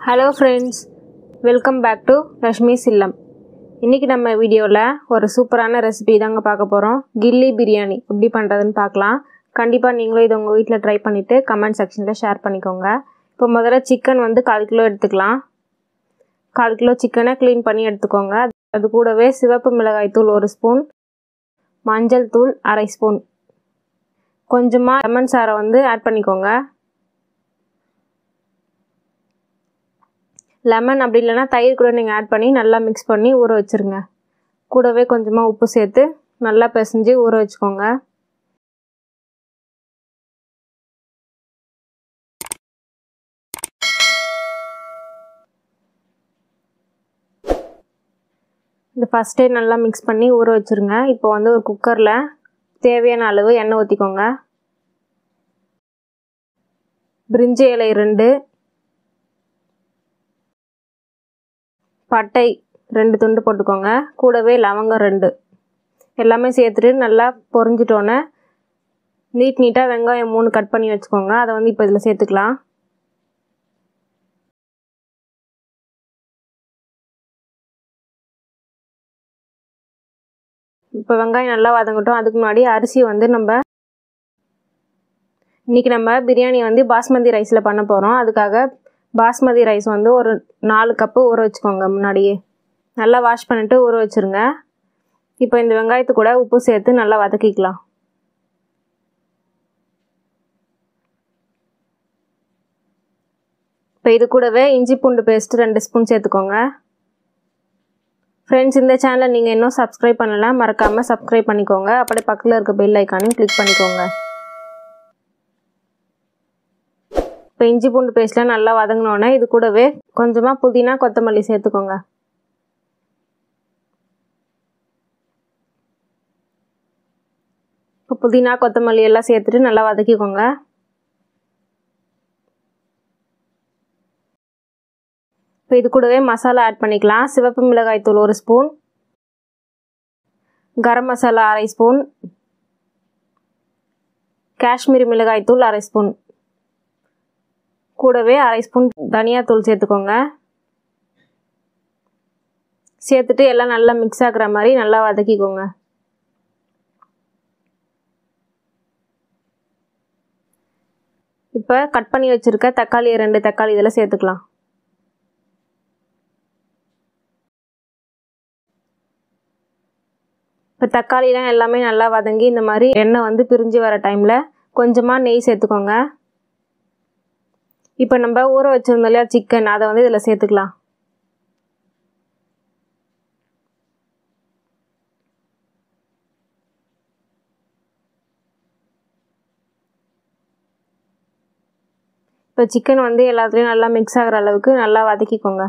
Hello friends, welcome back to Rashmi's இல்லம். இன்றைக்கி நம்ம வீடியோவில் ஒரு சூப்பரான ரெசிபி தாங்க பார்க்க போகிறோம். கில்லி பிரியாணி எப்படி பண்ணுறதுன்னு பார்க்கலாம். கண்டிப்பாக நீங்களும் இதை உங்கள் வீட்டில் ட்ரை பண்ணிவிட்டு கமெண்ட் செக்ஷனில் ஷேர் பண்ணிக்கோங்க. இப்போ முதல்ல சிக்கன் 1/4 கிலோ எடுத்துக்கலாம். 1/4 கிலோ சிக்கனை க்ளீன் பண்ணி எடுத்துக்கோங்க. அது கூடவே சிவப்பு மிளகாய் தூள் 1 ஸ்பூன், மஞ்சள் தூள் 1/2 ஸ்பூன், கொஞ்சமாக லெமன் சாறை ஆட் பண்ணிக்கோங்க. லெமன் அப்படி இல்லைனா தயிர் கூட நீங்கள் ஆட் பண்ணி நல்லா மிக்ஸ் பண்ணி ஊற வச்சுருங்க. கூடவே கொஞ்சமாக உப்பு சேர்த்து நல்லா பிசைஞ்சு ஊற வச்சுக்கோங்க. இந்த ஃபஸ்ட்டே நல்லா மிக்ஸ் பண்ணி ஊற வச்சுருங்க. இப்போ ஒரு குக்கரில் தேவையான அளவு எண்ணெய் ஊற்றிக்கோங்க. பிரிஞ்சி இலை 2, பட்டை 2 துண்டு போட்டுக்கோங்க. கூடவே லவங்கம் 2 எல்லாமே சேர்த்துட்டு நல்லா பொரிஞ்சிட்டோன்னே நீட்டாக வெங்காயம் 3 கட் பண்ணி வச்சுக்கோங்க. அதை இப்போ இதில் சேர்த்துக்கலாம். இப்போ வெங்காயம் நல்லா வதங்கட்டும். அதுக்கு முன்னாடி அரிசி இன்றைக்கி நம்ம பிரியாணி பாஸ்மதி ரைஸில் பண்ண போகிறோம். அதுக்காக பாஸ்மதி ரைஸ் ஒரு 4 கப்பு ஊற வச்சுக்கோங்க. முன்னாடியே நல்லா வாஷ் பண்ணிவிட்டு ஊற வச்சுருங்க. இப்போ இந்த வெங்காயத்து கூட உப்பு சேர்த்து நல்லா வதக்கிக்கலாம். இப்போ இது கூடவே இஞ்சி பூண்டு பேஸ்ட்டு 2 ஸ்பூன் சேர்த்துக்கோங்க. ஃப்ரெண்ட்ஸ், இந்த சேனலை நீங்கள் இன்னும் சப்ஸ்கிரைப் பண்ணலாம், மறக்காமல் சப்ஸ்கிரைப் பண்ணிக்கோங்க. அப்படியே பக்கத்தில் இருக்க பெல் ஐக்கானையும் கிளிக் பண்ணிக்கோங்க. இப்போ இஞ்சி பூண்டு பேஸ்ட்லாம் நல்லா வதங்கினோன்னே இது கூடவே கொஞ்சமாக புதினா கொத்தமல்லி சேர்த்துக்கோங்க. இப்போ புதினா கொத்தமல்லி எல்லாம் சேர்த்துட்டு நல்லா வதக்கிக்கோங்க. இப்போ இது கூடவே மசாலா ஆட் பண்ணிக்கலாம். சிவப்பு மிளகாய் தூள் 1 ஸ்பூன், கரம் மசாலா 1/2 ஸ்பூன், காஷ்மீரி மிளகாய் தூள் 1/2 ஸ்பூன், கூடவே 1/2 ஸ்பூன் தனியாத்தூள் சேர்த்துக்கோங்க. சேர்த்துட்டு எல்லாம் நல்லா மிக்ஸ் ஆகிற மாதிரி நல்லா வதக்கிக்கோங்க. இப்போ கட் பண்ணி வச்சுருக்க தக்காளி 2 தக்காளி இதில் சேர்த்துக்கலாம். இப்போ தக்காளிலாம் எல்லாமே நல்லா வதங்கி இந்த மாதிரி எண்ணெய் பிரிஞ்சு வர டைமில் கொஞ்சமாக நெய் சேர்த்துக்கோங்க. இப்போ நம்ம ஊற வச்சுருந்தோம் இல்லையா சிக்கன், அதை இதில் சேர்த்துக்கலாம். இப்போ சிக்கன் எல்லாத்துலேயும் நல்லா மிக்ஸ் ஆகிற அளவுக்கு நல்லா வதக்கிக்கோங்க.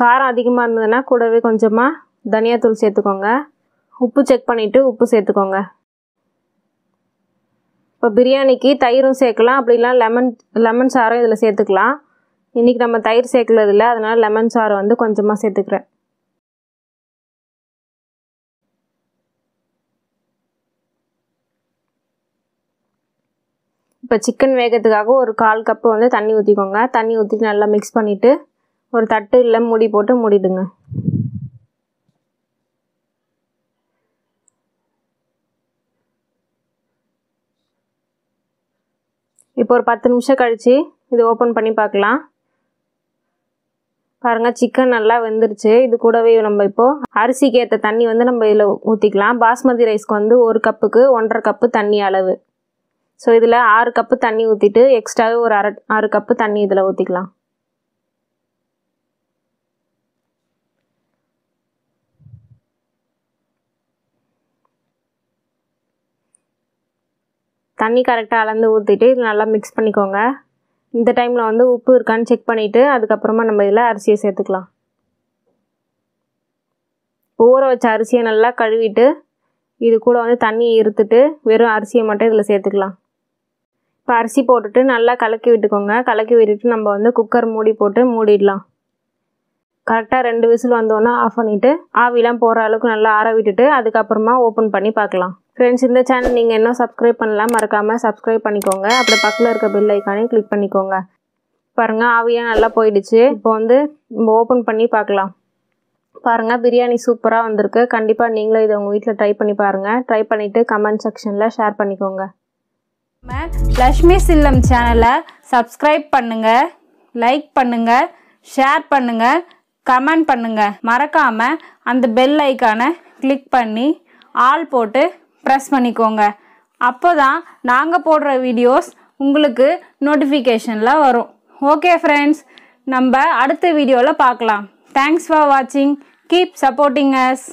காரம் அதிகமாக இருந்ததுன்னா கூடவே கொஞ்சமாக தனியாத்தூள் சேர்த்துக்கோங்க. உப்பு செக் பண்ணிவிட்டு உப்பு சேர்த்துக்கோங்க. இப்போ பிரியாணிக்கு தயிரும் சேர்க்கலாம், அப்படிலாம் லெமன் சாறும் இதில் சேர்த்துக்கலாம். இன்றைக்கி நம்ம தயிர் சேர்க்கறது இல்லை, அதனால் லெமன் சாறு கொஞ்சமாக சேர்த்துக்கிறேன். இப்போ சிக்கன் வேகிறதுக்காக ஒரு 1/4 கப்பு தண்ணி ஊற்றிக்கோங்க. தண்ணி ஊற்றிட்டு நல்லா மிக்ஸ் பண்ணிவிட்டு ஒரு தட்டு இல்லை மூடி போட்டு மூடிடுங்க. இப்போ ஒரு 10 நிமிஷம் கழித்து இது ஓப்பன் பண்ணி பார்க்கலாம். பாருங்கள், சிக்கன் நல்லா வெந்துருச்சு. இது கூடவே நம்ம இப்போது அரிசிக்கு ஏற்ற தண்ணி நம்ம இதில் ஊற்றிக்கலாம். பாஸ்மதி ரைஸ்க்கு 1 கப்புக்கு 1.5 கப்பு தண்ணி அளவு. ஸோ இதில் 6 கப்பு தண்ணி ஊற்றிட்டு எக்ஸ்ட்ராவே ஒரு 6 கப்பு தண்ணி இதில் ஊற்றிக்கலாம். தண்ணி கரெக்டாக அளந்து ஊற்றிட்டு இது நல்லா மிக்ஸ் பண்ணிக்கோங்க. இந்த டைமில் உப்பு இருக்கான்னு செக் பண்ணிவிட்டு அதுக்கப்புறமா நம்ம இதில் அரிசியை சேர்த்துக்கலாம். ஊற வச்ச அரிசியை நல்லா கழுவிட்டு இது கூட தண்ணியை இருத்துட்டு வெறும் அரிசியை மட்டும் இதில் சேர்த்துக்கலாம். இப்போ அரிசி போட்டுட்டு நல்லா கலக்கி விட்டுக்கோங்க. கலக்கி விட்டுட்டு நம்ம குக்கர் மூடி போட்டு மூடிடலாம். கரெக்டாக 2 விசில் வந்தோன்னா ஆஃப் பண்ணிவிட்டு ஆவிலாம் போகிற அளவுக்கு நல்லா ஆற விட்டுட்டு அதுக்கப்புறமா ஓப்பன் பண்ணி பார்க்கலாம். ஃப்ரெண்ட்ஸ், இந்த சேனல் நீங்கள் இன்னும் சப்ஸ்கிரைப் பண்ணலாம், மறக்காமல் சப்ஸ்கிரைப் பண்ணிக்கோங்க. அப்புறம் பக்கத்தில் இருக்க பெல் ஐக்கானையும் கிளிக் பண்ணிக்கோங்க. பாருங்கள், ஆவியாக நல்லா போயிடுச்சு. இப்போ வந்து நம்ம ஓப்பன் பண்ணி பார்க்கலாம். பாருங்கள், பிரியாணி சூப்பராக வந்திருக்கு. கண்டிப்பாக நீங்களும் இதை உங்கள் வீட்டில் ட்ரை பண்ணி பாருங்கள். ட்ரை பண்ணிவிட்டு கமெண்ட் செக்ஷனில் ஷேர் பண்ணிக்கோங்க. லக்ஷ்மி சில்லம் சேனலை சப்ஸ்கிரைப் பண்ணுங்கள், லைக் பண்ணுங்கள், ஷேர் பண்ணுங்கள், கமெண்ட் பண்ணுங்கள். மறக்காமல் அந்த பெல் ஐக்கானை கிளிக் பண்ணி ஆல் போட்டு ப்ரெஸ் பண்ணிக்கோங்க. அப்போ தான் நாங்கள் போடுற வீடியோஸ் உங்களுக்கு நோட்டிஃபிகேஷனில் வரும். ஓகே ஃப்ரெண்ட்ஸ், நம்ம அடுத்த வீடியோவில் பார்க்கலாம். தேங்க்ஸ் ஃபார் வாட்சிங். Keep supporting us.